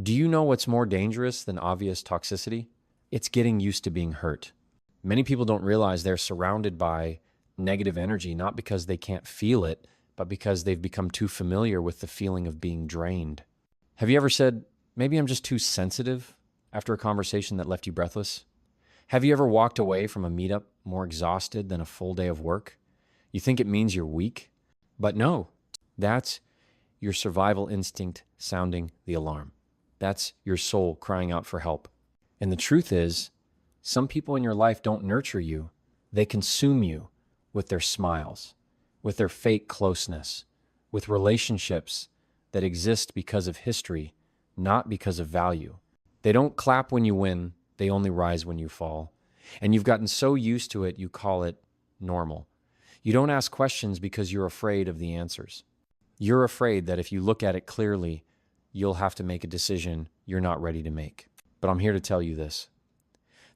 Do you know what's more dangerous than obvious toxicity? It's getting used to being hurt. Many people don't realize they're surrounded by negative energy, not because they can't feel it, but because they've become too familiar with the feeling of being drained. Have you ever said, maybe I'm just too sensitive after a conversation that left you breathless? Have you ever walked away from a meetup more exhausted than a full day of work? You think it means you're weak? But no, that's your survival instinct sounding the alarm. That's your soul crying out for help. And the truth is, some people in your life don't nurture you. They consume you with their smiles, with their fake closeness, with relationships that exist because of history, not because of value. They don't clap when you win, they only rise when you fall. And you've gotten so used to it, you call it normal. You don't ask questions because you're afraid of the answers. You're afraid that if you look at it clearly, you'll have to make a decision you're not ready to make. But I'm here to tell you this.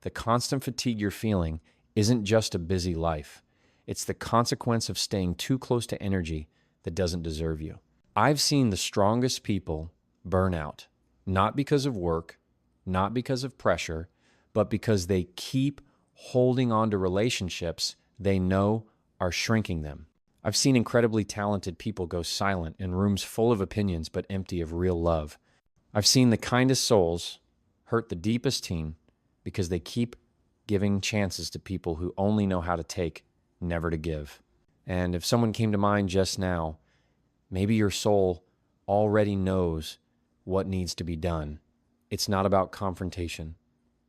The constant fatigue you're feeling isn't just a busy life. It's the consequence of staying too close to energy that doesn't deserve you. I've seen the strongest people burn out, not because of work, not because of pressure, but because they keep holding on to relationships they know are shrinking them. I've seen incredibly talented people go silent in rooms full of opinions but empty of real love. I've seen the kindest souls hurt the deepest teen because they keep giving chances to people who only know how to take, never to give. And if someone came to mind just now, maybe your soul already knows what needs to be done. It's not about confrontation.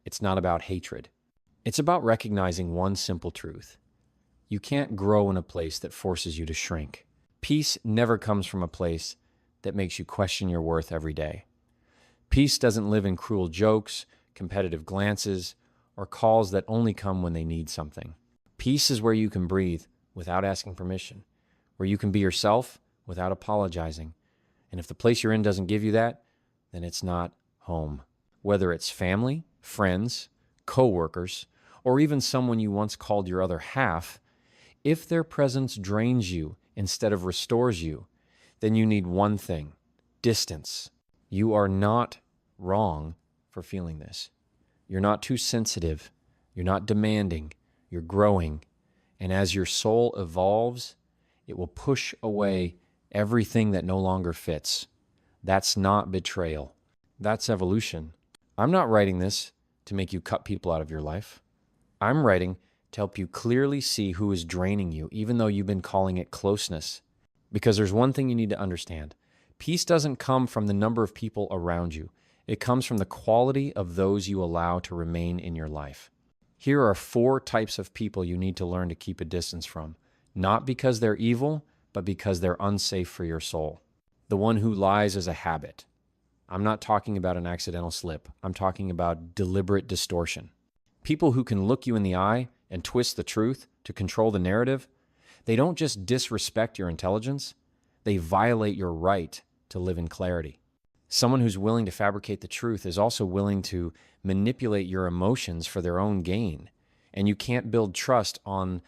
It's not about hatred. It's about recognizing one simple truth. You can't grow in a place that forces you to shrink. Peace never comes from a place that makes you question your worth every day. Peace doesn't live in cruel jokes, competitive glances, or calls that only come when they need something. Peace is where you can breathe without asking permission, where you can be yourself without apologizing. And if the place you're in doesn't give you that, then it's not home. Whether it's family, friends, coworkers, or even someone you once called your other half, if their presence drains you instead of restores you, then you need one thing: distance. You are not wrong for feeling this. You're not too sensitive. You're not demanding. You're growing. And as your soul evolves, it will push away everything that no longer fits. That's not betrayal. That's evolution. I'm not writing this to make you cut people out of your life. I'm writing to help you clearly see who is draining you, even though you've been calling it closeness. Because there's one thing you need to understand. Peace doesn't come from the number of people around you. It comes from the quality of those you allow to remain in your life. Here are 4 types of people you need to learn to keep a distance from, not because they're evil, but because they're unsafe for your soul. The one who lies as a habit. I'm not talking about an accidental slip. I'm talking about deliberate distortion. People who can look you in the eye and twist the truth to control the narrative, they don't just disrespect your intelligence, they violate your right to live in clarity. Someone who's willing to fabricate the truth is also willing to manipulate your emotions for their own gain, and you can't build trust on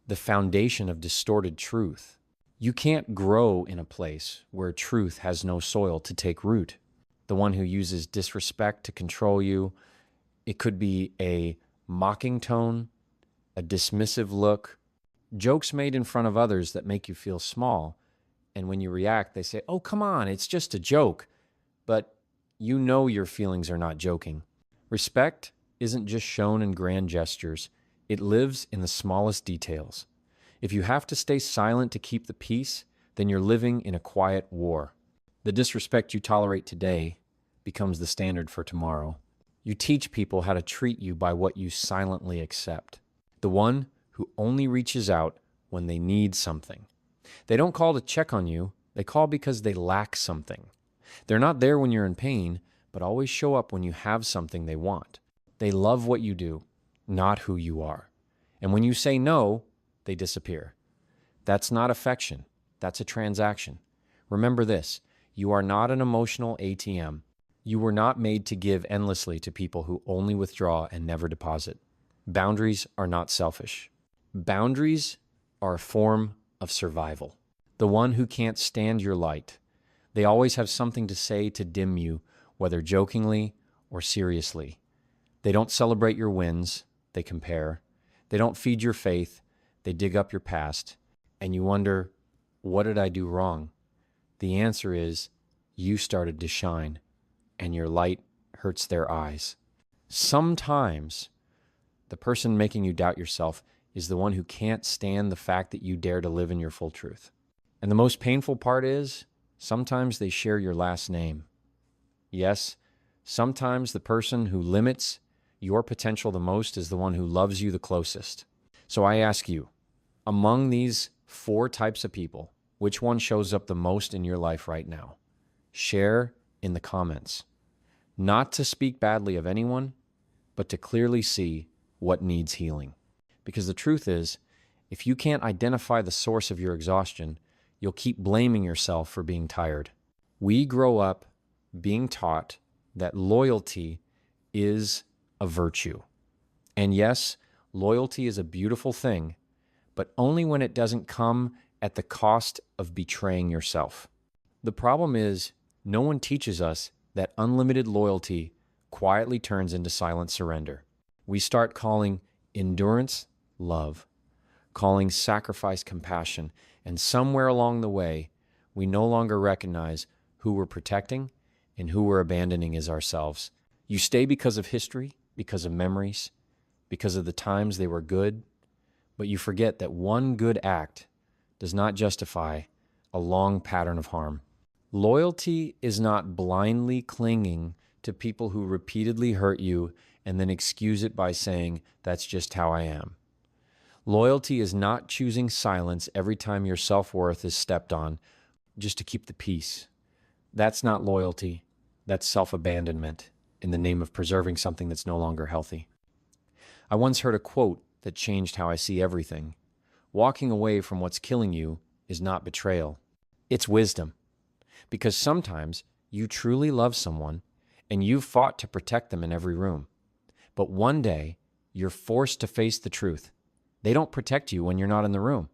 the foundation of distorted truth. You can't grow in a place where truth has no soil to take root. The one who uses disrespect to control you, it could be a mocking tone, a dismissive look, jokes made in front of others that make you feel small. And when you react, they say, "Oh, come on, it's just a joke." But you know your feelings are not joking. Respect isn't just shown in grand gestures. It lives in the smallest details. If you have to stay silent to keep the peace, then you're living in a quiet war. The disrespect you tolerate today becomes the standard for tomorrow. You teach people how to treat you by what you silently accept. The one who only reaches out when they need something. They don't call to check on you. They call because they lack something. They're not there when you're in pain, but always show up when you have something they want. They love what you do, not who you are. And when you say no, they disappear. That's not affection. That's a transaction. Remember this: you are not an emotional ATM. You were not made to give endlessly to people who only withdraw and never deposit. Boundaries are not selfish. Boundaries are a form of survival. The one who can't stand your light. They always have something to say to dim you whether jokingly or seriously. They don't celebrate your wins, they compare. They don't feed your faith, they dig up your past. And you wonder, what did I do wrong? The answer is, you started to shine, and your light hurts their eyes. Sometimes the person making you doubt yourself is the one who can't stand the fact that you dare to live in your full truth. And the most painful part is, sometimes they share your last name. Yes, sometimes the person who limits your potential the most is the one who loves you the closest. So I ask you, among these 4 types of people, which one shows up the most in your life right now? Share in the comments. Not to speak badly of anyone, but to clearly see what needs healing. Because the truth is, if you can't identify the source of your exhaustion, you'll keep blaming yourself for being tired. We grow up being taught that loyalty is a virtue. And yes, loyalty is a beautiful thing, but only when it doesn't come at the cost of betraying yourself. The problem is, no one teaches us that unlimited loyalty quietly turns into silent surrender. We start calling endurance love, calling sacrifice compassion, and somewhere along the way, we no longer recognize who we're protecting and who we're abandoning as ourselves. You stay because of history, because of memories, because of the times they were good, but you forget that one good act does not justify a long pattern of harm. Loyalty is not blindly clinging to people who repeatedly hurt you and then excuse it by saying, that's just how I am. Loyalty is not choosing silence every time your self-worth is stepped on just to keep the peace. That's not loyalty. That's self-abandonment in the name of preserving something that's no longer healthy. I once heard a quote that changed how I see everything. Walking away from what's killing you is not betrayal. It's wisdom. Because sometimes you truly love someone and you've fought to protect them in every room. But one day, you're forced to face the truth. They don't protect you when you're not in the room.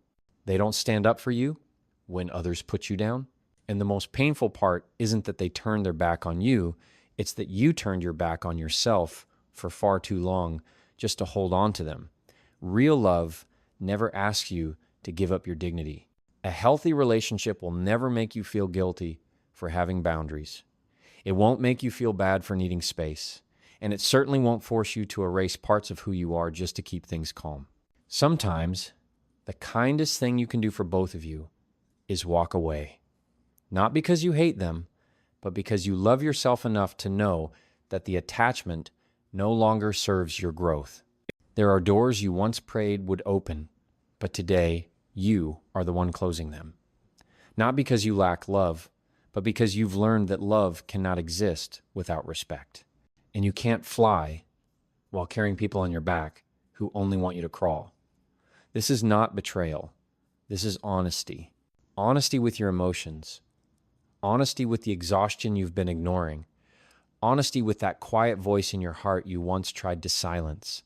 They don't stand up for you when others put you down. And the most painful part isn't that they turned their back on you, it's that you turned your back on yourself for far too long just to hold on to them. Real love never asks you to give up your dignity. A healthy relationship will never make you feel guilty for having boundaries. It won't make you feel bad for needing space. And it certainly won't force you to erase parts of who you are just to keep things calm. Sometimes, the kindest thing you can do for both of you is walk away. Not because you hate them, but because you love yourself enough to know that the attachment no longer serves your growth. There are doors you once prayed would open, but today you are the one closing them. Not because you lack love, but because you've learned that love cannot exist without respect. And you can't fly while carrying people on your back who only want you to crawl. This is not betrayal. This is honesty. Honesty with your emotions. Honesty with the exhaustion you've been ignoring. Honesty with that quiet voice in your heart you once tried to silence.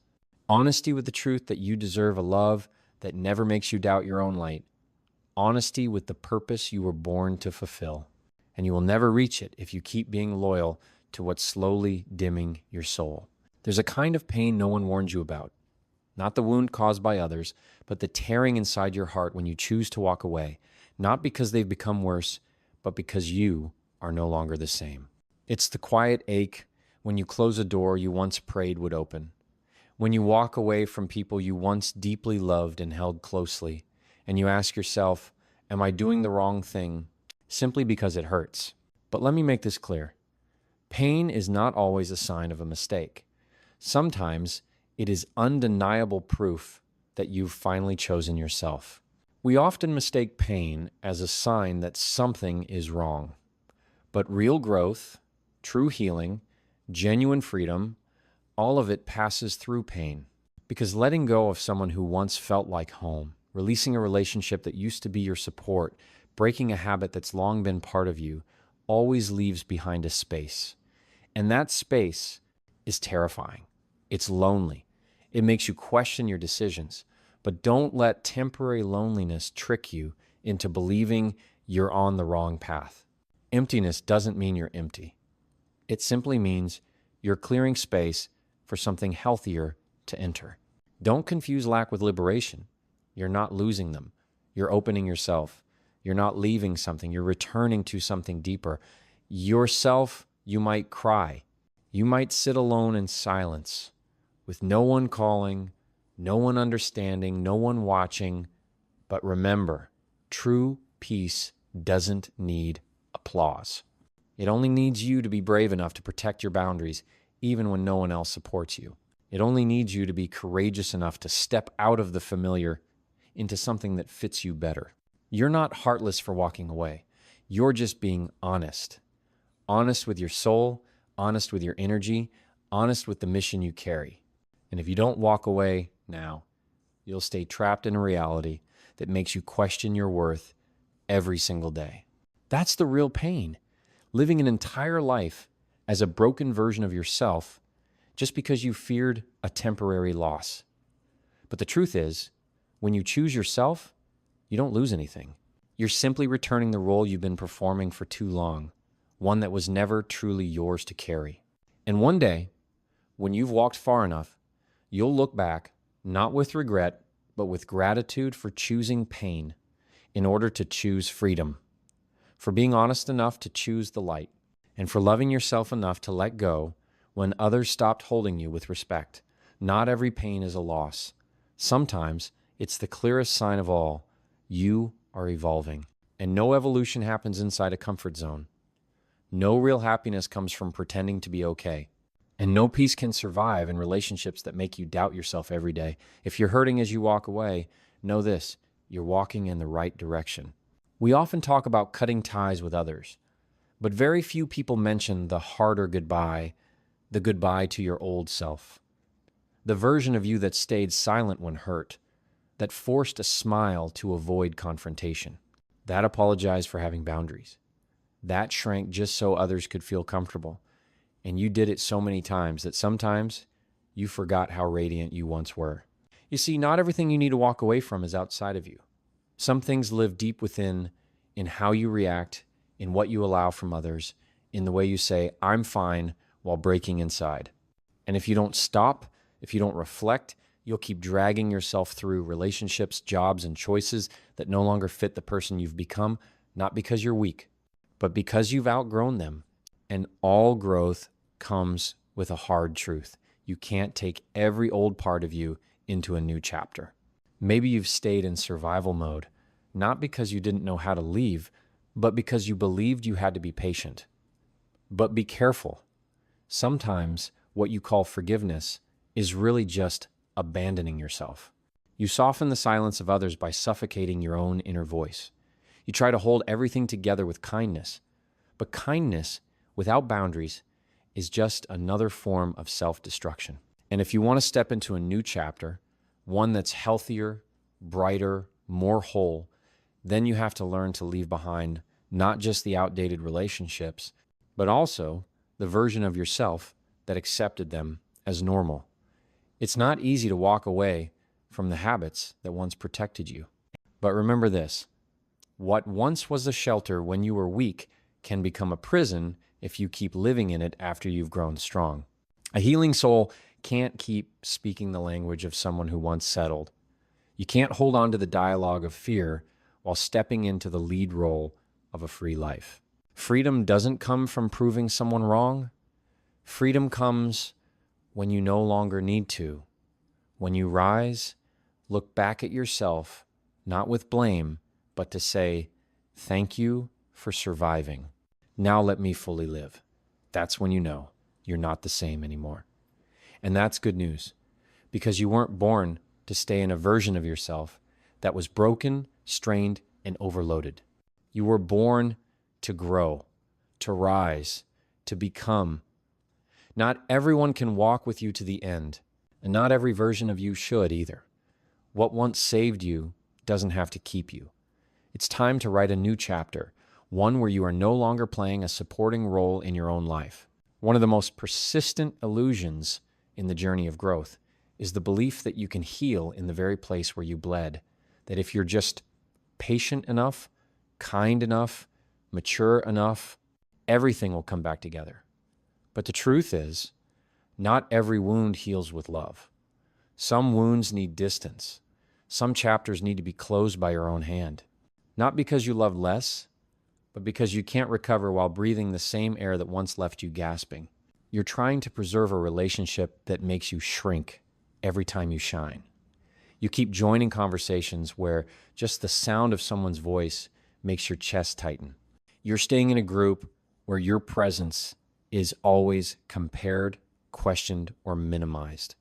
Honesty with the truth that you deserve a love that never makes you doubt your own light. Honesty with the purpose you were born to fulfill. And you will never reach it if you keep being loyal to what's slowly dimming your soul. There's a kind of pain no one warns you about. Not the wound caused by others, but the tearing inside your heart when you choose to walk away. Not because they've become worse, but because you are no longer the same. It's the quiet ache when you close a door you once prayed would open. When you walk away from people you once deeply loved and held closely, and you ask yourself, am I doing the wrong thing simply because it hurts? But let me make this clear. Pain is not always a sign of a mistake. Sometimes it is undeniable proof that you've finally chosen yourself. We often mistake pain as a sign that something is wrong. But real growth, true healing, genuine freedom, all of it passes through pain. Because letting go of someone who once felt like home, releasing a relationship that used to be your support, breaking a habit that's long been part of you, always leaves behind a space. And that space is terrifying. It's lonely. It makes you question your decisions. But don't let temporary loneliness trick you into believing you're on the wrong path. Emptiness doesn't mean you're empty. It simply means you're clearing space for something healthier to enter. Don't confuse lack with liberation. You're not losing them. You're opening yourself. You're not leaving something. You're returning to something deeper. Yourself, you might cry. You might sit alone in silence with no one calling, no one understanding, no one watching. But remember, true peace doesn't need applause. It only needs you to be brave enough to protect your boundaries, even when no one else supports you. It only needs you to be courageous enough to step out of the familiar into something that fits you better. You're not heartless for walking away. You're just being honest. Honest with your soul, honest with your energy, honest with the mission you carry. And if you don't walk away now, you'll stay trapped in a reality that makes you question your worth every single day. That's the real pain. Living an entire life as a broken version of yourself just because you feared a temporary loss. But the truth is, when you choose yourself, you don't lose anything. You're simply returning the role you've been performing for too long, one that was never truly yours to carry. And one day, when you've walked far enough, you'll look back, not with regret, but with gratitude for choosing pain in order to choose freedom, for being honest enough to choose the light, and for loving yourself enough to let go when others stopped holding you with respect. Not every pain is a loss. Sometimes it's the clearest sign of all. You are evolving. And no evolution happens inside a comfort zone. No real happiness comes from pretending to be okay. And no peace can survive in relationships that make you doubt yourself every day. If you're hurting as you walk away, know this: you're walking in the right direction. We often talk about cutting ties with others, but very few people mention the harder goodbye, the goodbye to your old self, the version of you that stayed silent when hurt, that forced a smile to avoid confrontation, that apologized for having boundaries, that shrank just so others could feel comfortable. And you did it so many times that sometimes you forgot how radiant you once were. You see, not everything you need to walk away from is outside of you. Some things live deep within, in how you react, in what you allow from others, in the way you say, "I'm fine," while breaking inside. And if you don't stop, if you don't reflect, you'll keep dragging yourself through relationships, jobs, and choices that no longer fit the person you've become, not because you're weak, but because you've outgrown them. And all growth comes with a hard truth. You can't take every old part of you into a new chapter. Maybe you've stayed in survival mode, not because you didn't know how to leave, but because you believed you had to be patient. But be careful. Sometimes what you call forgiveness is really just abandoning yourself. You soften the silence of others by suffocating your own inner voice. You try to hold everything together with kindness, but kindness without boundaries is just another form of self-destruction. And if you want to step into a new chapter, one that's healthier, brighter, more whole, then you have to learn to leave behind not just the outdated relationships, but also the version of yourself that accepted them as normal. It's not easy to walk away from the habits that once protected you. But remember this: what once was a shelter when you were weak can become a prison if you keep living in it after you've grown strong. A healing soul can't keep speaking the language of someone who once settled. You can't hold on to the dialogue of fear while stepping into the lead role of a free life. Freedom doesn't come from proving someone wrong. Freedom comes when you no longer need to. When you rise, look back at yourself, not with blame, but to say, "Thank you for surviving. Now let me fully live." That's when you know you're not the same anymore. And that's good news, because you weren't born to stay in a version of yourself that was broken, strained, and overloaded. You were born to grow, to rise, to become. Not everyone can walk with you to the end, and not every version of you should either. What once saved you doesn't have to keep you. It's time to write a new chapter, one where you are no longer playing a supporting role in your own life. One of the most persistent illusions in the journey of growth is the belief that you can heal in the very place where you bled, that if you're just patient enough, kind enough, mature enough, everything will come back together. But the truth is, not every wound heals with love. Some wounds need distance. Some chapters need to be closed by your own hand. Not because you love less, but because you can't recover while breathing the same air that once left you gasping. You're trying to preserve a relationship that makes you shrink every time you shine. You keep joining conversations where just the sound of someone's voice makes your chest tighten. You're staying in a group where your presence is always compared, questioned, or minimized.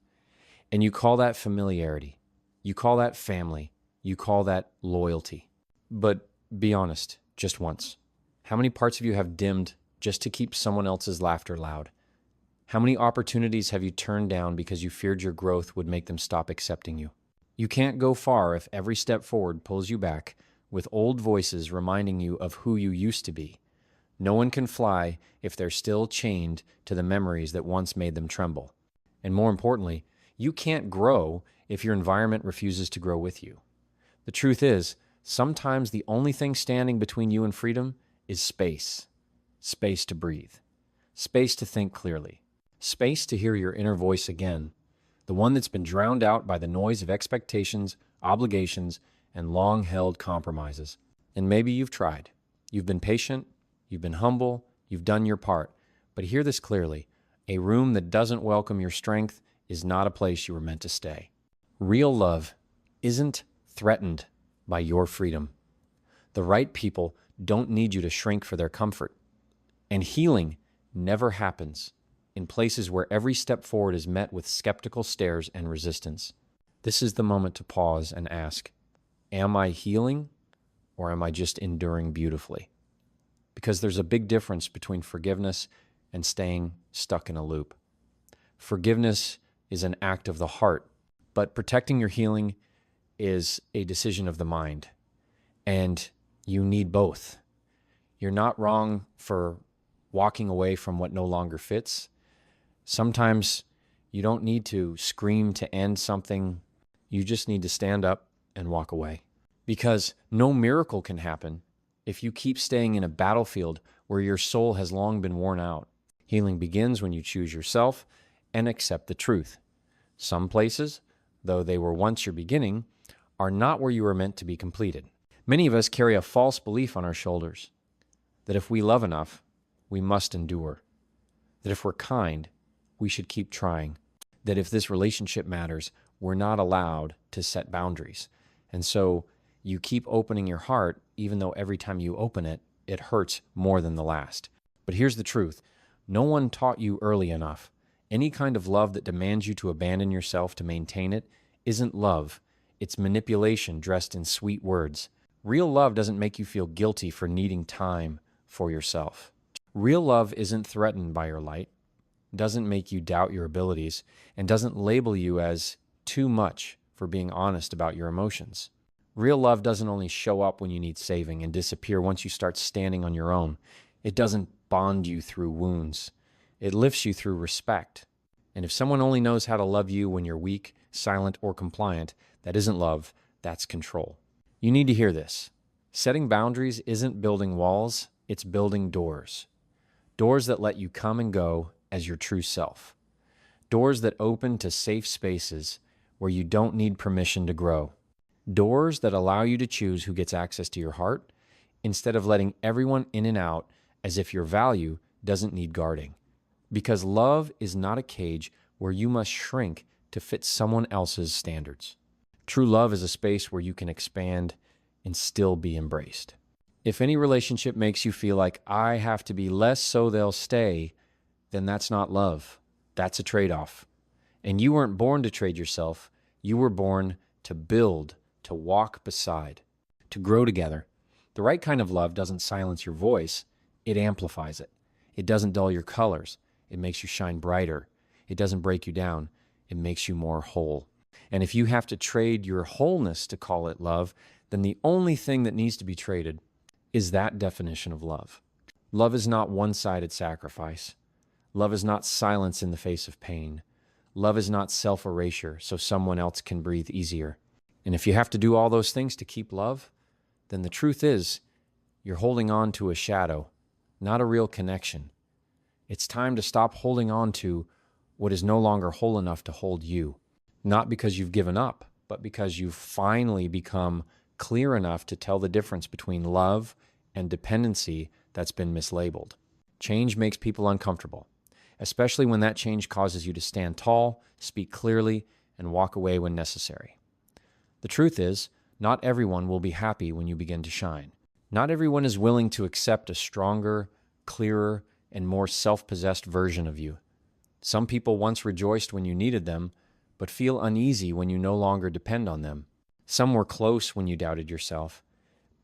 And you call that familiarity. You call that family. You call that loyalty. But be honest, just once. How many parts of you have dimmed just to keep someone else's laughter loud? How many opportunities have you turned down because you feared your growth would make them stop accepting you? You can't go far if every step forward pulls you back with old voices reminding you of who you used to be. No one can fly if they're still chained to the memories that once made them tremble. And more importantly, you can't grow if your environment refuses to grow with you. The truth is, sometimes the only thing standing between you and freedom is space. Space to breathe. Space to think clearly. Space to hear your inner voice again, the one that's been drowned out by the noise of expectations, obligations, and long-held compromises. And maybe you've tried. You've been patient, you've been humble, you've done your part. But hear this clearly. A room that doesn't welcome your strength is not a place you were meant to stay. Real love isn't threatened by your freedom. The right people don't need you to shrink for their comfort. And healing never happens in places where every step forward is met with skeptical stares and resistance. This is the moment to pause and ask, am I healing or am I just enduring beautifully? Because there's a big difference between forgiveness and staying stuck in a loop. Forgiveness is an act of the heart, but protecting your healing is a decision of the mind. And you need both. You're not wrong for walking away from what no longer fits. Sometimes you don't need to scream to end something. You just need to stand up and walk away. Because no miracle can happen if you keep staying in a battlefield where your soul has long been worn out. Healing begins when you choose yourself and accept the truth. Some places, though they were once your beginning, are not where you were meant to be completed. Many of us carry a false belief on our shoulders that if we love enough, we must endure. That if we're kind, we should keep trying. That if this relationship matters, we're not allowed to set boundaries. And so you keep opening your heart, even though every time you open it, it hurts more than the last. But here's the truth. No one taught you early enough. Any kind of love that demands you to abandon yourself to maintain it isn't love. It's manipulation dressed in sweet words. Real love doesn't make you feel guilty for needing time for yourself. Real love isn't threatened by your light, doesn't make you doubt your abilities, and doesn't label you as too much for being honest about your emotions. Real love doesn't only show up when you need saving and disappear once you start standing on your own. It doesn't bond you through wounds. It lifts you through respect. And if someone only knows how to love you when you're weak, silent, or compliant, that isn't love, that's control. You need to hear this. Setting boundaries isn't building walls, it's building doors. Doors that let you come and go as your true self. Doors that open to safe spaces where you don't need permission to grow. Doors that allow you to choose who gets access to your heart instead of letting everyone in and out as if your value doesn't need guarding. Because love is not a cage where you must shrink to fit someone else's standards. True love is a space where you can expand and still be embraced. If any relationship makes you feel like I have to be less so they'll stay, then that's not love. That's a trade-off. And you weren't born to trade yourself. You were born to build, to walk beside, to grow together. The right kind of love doesn't silence your voice. It amplifies it. It doesn't dull your colors. It makes you shine brighter. It doesn't break you down. It makes you more whole. And if you have to trade your wholeness to call it love, then the only thing that needs to be traded is that definition of love. Love is not one-sided sacrifice. Love is not silence in the face of pain. Love is not self-erasure so someone else can breathe easier. And if you have to do all those things to keep love, then the truth is you're holding on to a shadow, not a real connection. It's time to stop holding on to what is no longer whole enough to hold you. Not because you've given up, but because you've finally become clear enough to tell the difference between love and dependency that's been mislabeled. Change makes people uncomfortable, especially when that change causes you to stand tall, speak clearly, and walk away when necessary. The truth is, not everyone will be happy when you begin to shine. Not everyone is willing to accept a stronger, clearer, and more self-possessed version of you. Some people once rejoiced when you needed them, but feel uneasy when you no longer depend on them. Some were close when you doubted yourself,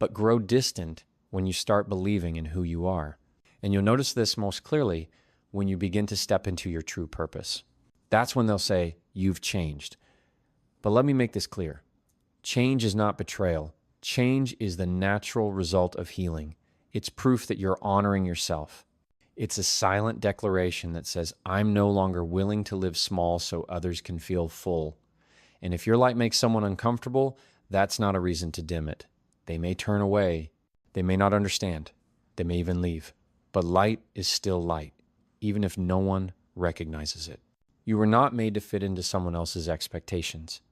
but grow distant when you start believing in who you are. And you'll notice this most clearly when you begin to step into your true purpose. That's when they'll say, "You've changed." But let me make this clear. Change is not betrayal. Change is the natural result of healing. It's proof that you're honoring yourself. It's a silent declaration that says, "I'm no longer willing to live small so others can feel full." And if your light makes someone uncomfortable, that's not a reason to dim it. They may turn away. They may not understand. They may even leave. But light is still light, even if no one recognizes it. You were not made to fit into someone else's expectations.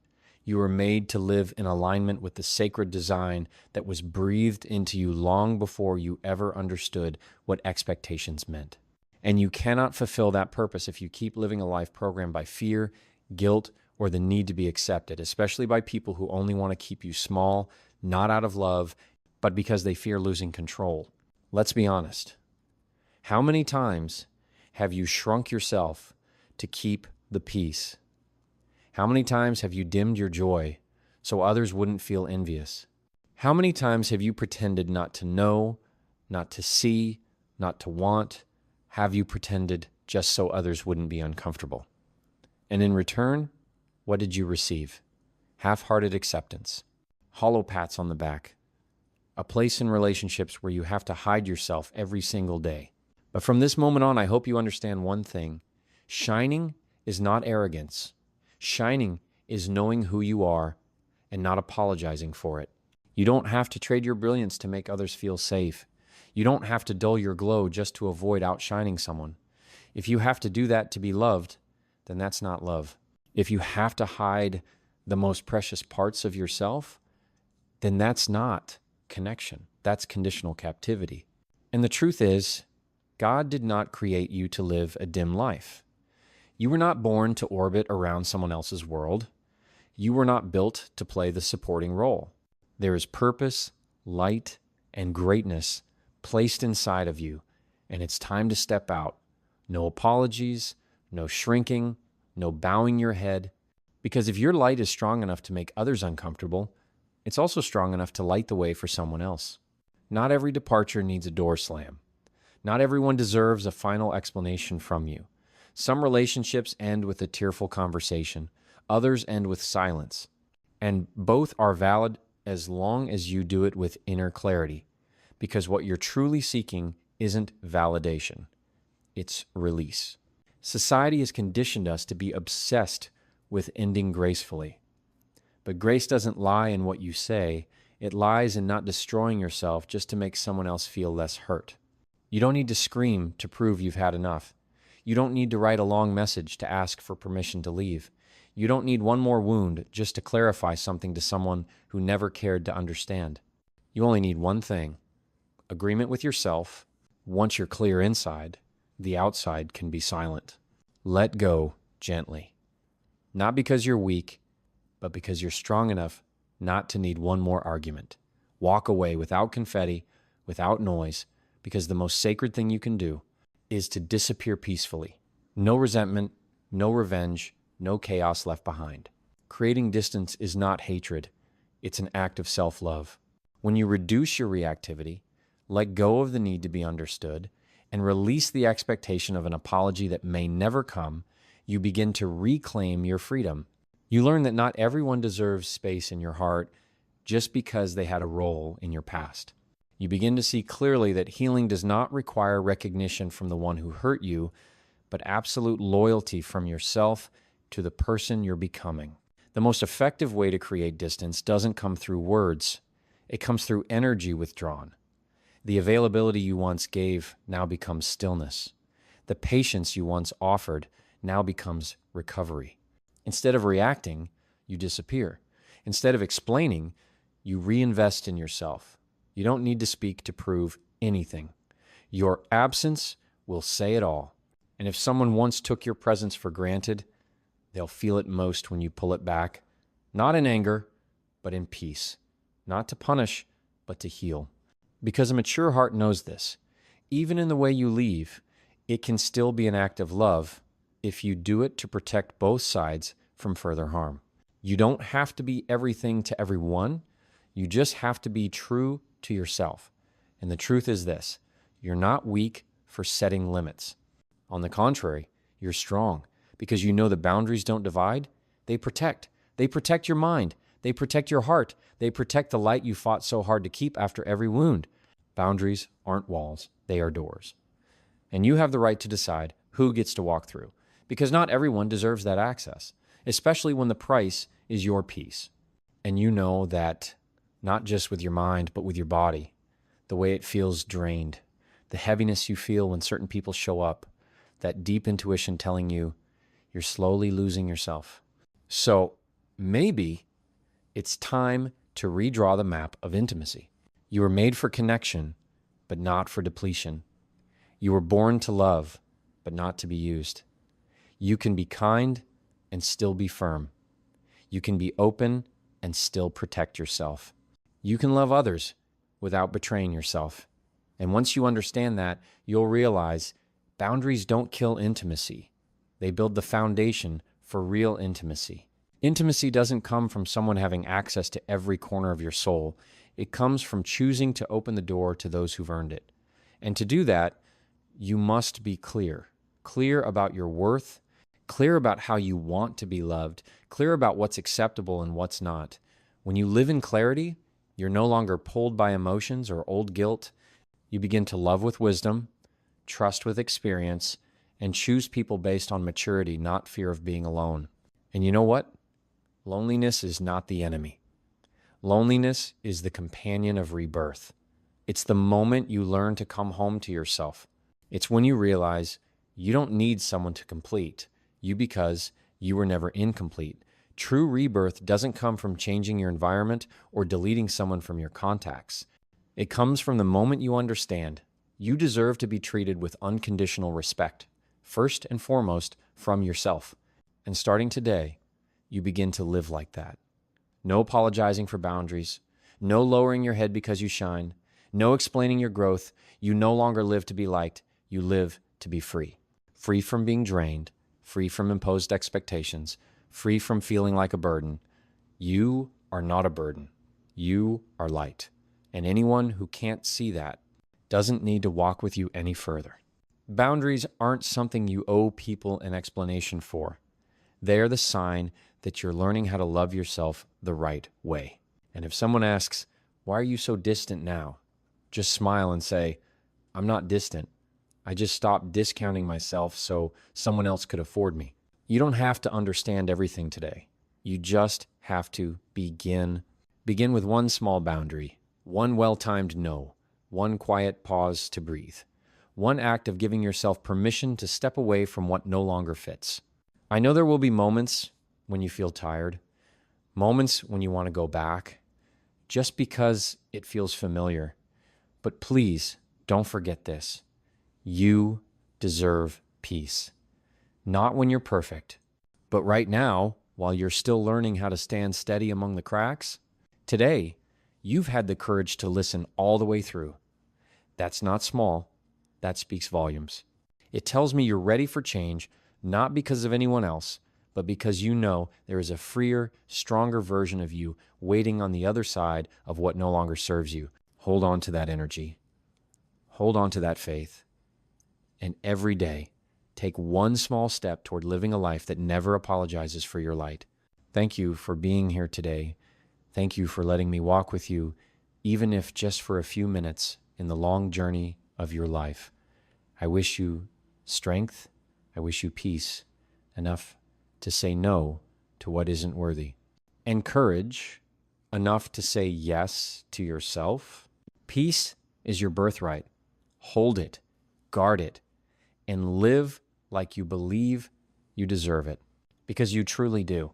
You were made to live in alignment with the sacred design that was breathed into you long before you ever understood what expectations meant. And you cannot fulfill that purpose if you keep living a life programmed by fear, guilt, or the need to be accepted, especially by people who only want to keep you small, not out of love, but because they fear losing control. Let's be honest. How many times have you shrunk yourself to keep the peace? How many times have you dimmed your joy so others wouldn't feel envious? How many times have you pretended not to know, not to see, not to want? Have you pretended just so others wouldn't be uncomfortable? And in return, what did you receive? Half-hearted acceptance, hollow pats on the back, a place in relationships where you have to hide yourself every single day. But from this moment on, I hope you understand one thing. Shining is not arrogance. Shining is knowing who you are and not apologizing for it. You don't have to trade your brilliance to make others feel safe. You don't have to dull your glow just to avoid outshining someone. If you have to do that to be loved, then that's not love. If you have to hide the most precious parts of yourself, then that's not connection. That's conditional captivity. And the truth is, God did not create you to live a dim life. You were not born to orbit around someone else's world. You were not built to play the supporting role. There is purpose, light, and greatness placed inside of you, and it's time to step out. No apologies, no shrinking, no bowing your head, because if your light is strong enough to make others uncomfortable, it's also strong enough to light the way for someone else. Not every departure needs a door slam. Not everyone deserves a final explanation from you. Some relationships end with a tearful conversation. Others end with silence. And both are valid as long as you do it with inner clarity. Because what you're truly seeking isn't validation. It's release. Society has conditioned us to be obsessed with ending gracefully. But grace doesn't lie in what you say. It lies in not destroying yourself just to make someone else feel less hurt. You don't need to scream to prove you've had enough. You don't need to write a long message to ask for permission to leave. You don't need one more wound just to clarify something to someone who never cared to understand. You only need one thing: agreement with yourself. Once you're clear inside, the outside can be silent. Let go gently. Not because you're weak, but because you're strong enough not to need one more argument. Walk away without confetti, without noise, because the most sacred thing you can do is to disappear peacefully. No resentment, no revenge, no chaos left behind. Creating distance is not hatred. It's an act of self-love. When you reduce your reactivity, let go of the need to be understood, and release the expectation of an apology that may never come, you begin to reclaim your freedom. You learn that not everyone deserves space in your heart just because they had a role in your past. You begin to see clearly that healing does not require recognition from the one who hurt you, but absolute loyalty from yourself to the person you're becoming. The most effective way to create distance doesn't come through words. It comes through energy withdrawn. The availability you once gave now becomes stillness. The patience you once offered now becomes recovery. Instead of reacting, you disappear. Instead of explaining, you reinvest in yourself. You don't need to speak to prove anything. Your absence will say it all. And if someone once took your presence for granted, they'll feel it most when you pull it back, not in anger, but in peace. Not to punish, but to heal. Because a mature heart knows this. Even in the way you leave, it can still be an act of love if you do it to protect both sides from further harm. You don't have to be everything to everyone. You just have to be true to yourself. And the truth is this: you're not weak for setting limits. On the contrary, you're strong because you know the boundaries don't divide, they protect. They protect your mind. They protect your heart. They protect the light you fought so hard to keep after every wound. Boundaries aren't walls, they are doors. And you have the right to decide who gets to walk through, because not everyone deserves that access, especially when the price is your peace. And you know that not just with your mind, but with your body, the way it feels drained, the heaviness you feel when certain people show up, that deep intuition telling you you're slowly losing yourself. So maybe it's time to redraw the map of intimacy. You were made for connection, but not for depletion. You were born to love, but not to be used. You can be kind and still be firm. You can be open and still protect yourself. You can love others without betraying yourself. And once you understand that, you'll realize boundaries don't kill intimacy. They build the foundation for real intimacy. Intimacy doesn't come from someone having access to every corner of your soul. It comes from choosing to open the door to those who've earned it. And to do that, you must be clear. Clear about your worth, clear about how you want to be loved, clear about what's acceptable and what's not. When you live in clarity, you're no longer pulled by emotions or old guilt. You begin to love with wisdom, trust with experience, and choose people based on maturity, not fear of being alone. And you know what? Loneliness is not the enemy. Loneliness is the companion of rebirth. It's the moment you learn to come home to yourself. It's when you realize you don't need someone to complete you because you were never incomplete. True rebirth doesn't come from changing your environment or deleting someone from your contacts. It comes from the moment you understand you deserve to be treated with unconditional respect, first and foremost from yourself. And starting today, you begin to live like that. No apologizing for boundaries, no lowering your head because you shine, no explaining your growth. You no longer live to be liked, you live to be free. Free from being drained, free from imposed expectations, free from feeling like a burden. You are not a burden. You are light. And anyone who can't see that doesn't need to walk with you any further. Boundaries aren't something you owe people an explanation for. They're the sign that you're learning how to love yourself the right way. And if someone asks, "Why are you so distant now?" just smile and say, "I'm not distant. I just stopped discounting myself so someone else could afford me." You don't have to understand everything today. You just have to begin. Begin with one small boundary, one well-timed no, one quiet pause to breathe, one act of giving yourself permission to step away from what no longer fits. I know there will be moments when you feel tired, moments when you want to go back, just because it feels familiar. But please don't forget this. You deserve peace. Not when you're perfect, but right now, while you're still learning how to stand steady among the cracks, today, you've had the courage to listen all the way through. That's not small. That speaks volumes. It tells me you're ready for change, not because of anyone else, but because you know there is a freer, stronger version of you waiting on the other side of what no longer serves you. Hold on to that energy. Hold on to that faith. And every day, take one small step toward living a life that never apologizes for your light. Thank you for being here today. Thank you for letting me walk with you, even if just for a few minutes in the long journey of your life. I wish you strength. I wish you peace, enough to say no to what isn't worthy, and courage enough to say yes to yourself. Peace is your birthright. Hold it, guard it, and live like you believe you deserve it, because you truly do.